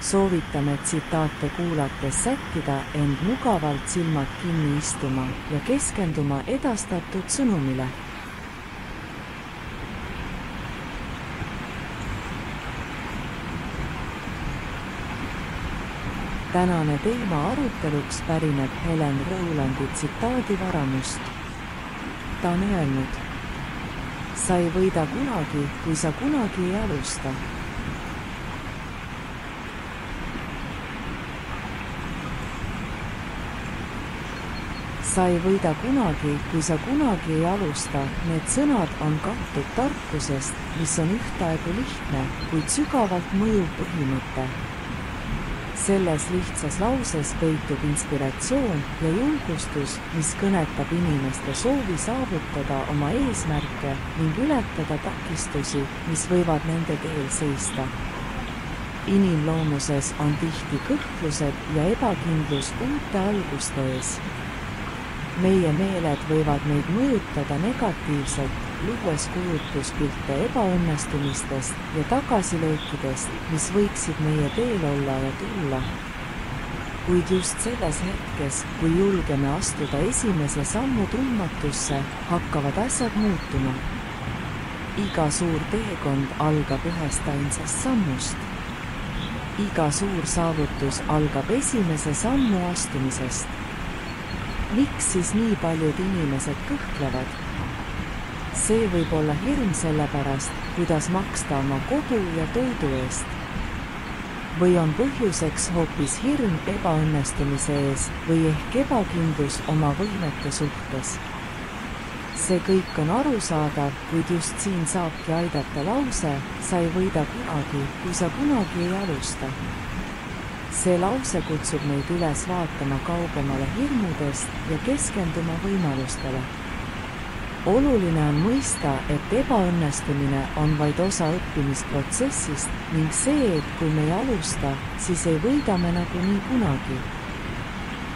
Soovitame tsitaate kuulates sättida end mugavalt silmad kinni istuma ja keskenduma edastatud sõnumile. Tänane teema aruteluks pärineb Helen Rowlandi tsitaadi varamust. Ta on öelnud: sa ei võida kunagi, kui sa kunagi ei alusta. Sa ei võida kunagi, kui sa kunagi ei alusta. Need sõnad on kantud tarkusest, mis on ühtaegu lihtne, kuid sügavalt mõjuv põhimõte. Selles lihtsas lauses peitub inspiratsioon ja julgustus, mis kõnetab inimeste soovi saavutada oma eesmärke ning ületada takistusi, mis võivad nende teel seista. Inimloomuses on tihti kõhklused ja ebakindlus uute alguste ees. Meie meeled võivad meid mõjutada negatiivselt, luues kujutluspilte ebaõnnestumistest ja tagasilöökidest, mis võiksid meie teel olla ja tulla. Kuid just selles hetkes, kui julgeme astuda esimese sammu tundmatusse, hakkavad asjad muutuma. Iga suur teekond algab ühest ainsast sammust. Iga suur saavutus algab esimese sammu astumisest. Miks siis nii paljud inimesed kõhklevad? See võib olla hirm selle pärast, kuidas maksta oma kodu ja toidu eest. Või on põhjuseks hoopis hirm ebaõnnestumise ees või ehk ebakindlus oma võimete suhtes. See kõik on arusaadav, kuid just siin saabki aidata lause: sa ei võida kunagi, kui sa kunagi ei alusta. See lause kutsub meid üles vaatama kaugemale hirmudest ja keskenduma võimalustele. Oluline on mõista, et ebaõnnestumine on vaid osa õppimisprotsessist ning see, et kui me ei alusta, siis ei võida me nagunii kunagi.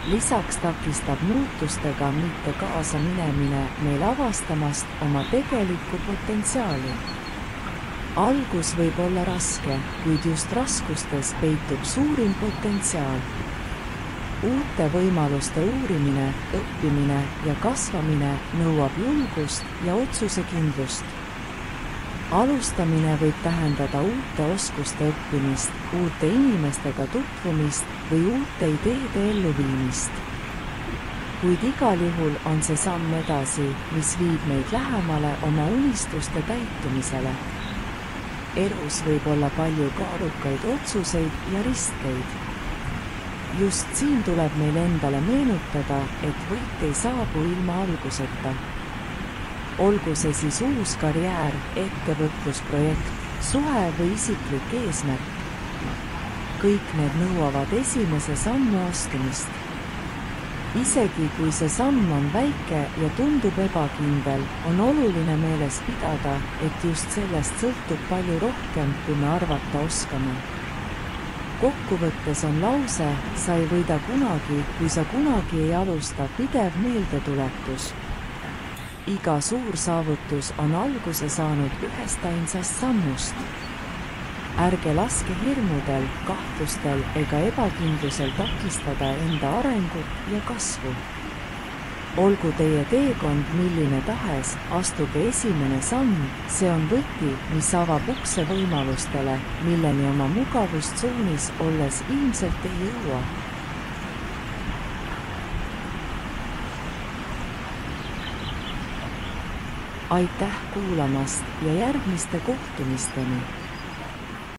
Lisaks takistab muutustega mitte kaasa minemine meil avastamast oma tegelikku potentsiaali. Algus võib olla raske, kuid just raskustes peitub suurim potentsiaal. Uute võimaluste uurimine, õppimine ja kasvamine nõuab julgust ja otsusekindlust. Alustamine võib tähendada uute oskuste õppimist, uute inimestega tutvumist või uute ideede elluviimist. Kuid igal juhul on see samm edasi, mis viib meid lähemale oma unistuste täitumisele. Elus võib olla palju kaalukaid otsuseid ja ristkeid. Just siin tuleb meil endale meenutada, et võit ei saabu ilma alguseta. Olgu see siis uus karjäär, ettevõtlusprojekt, suhe või isiklik eesmärk. Kõik need nõuavad esimese sammu astumist. Isegi kui see samm on väike ja tundub ebakindel, on oluline meeles pidada, et just sellest sõltub palju rohkem, kui me arvata oskame. Kokkuvõttes on lause: sa ei võida kunagi, kui sa kunagi ei alusta, pidev meeldetuletus. Iga suur saavutus on alguse saanud ühest ainsast sammust. Ärge laske hirmudel, kahtlustel ega ebakindlusel takistada enda arengut ja kasvu. Olgu teie teekond milline tahes, astuge esimene samm, see on võti, mis avab ukse võimalustele, milleni oma mugavustsoonis olles ilmselt ei jõua. Aitäh kuulamast ja järgmiste kohtumisteni!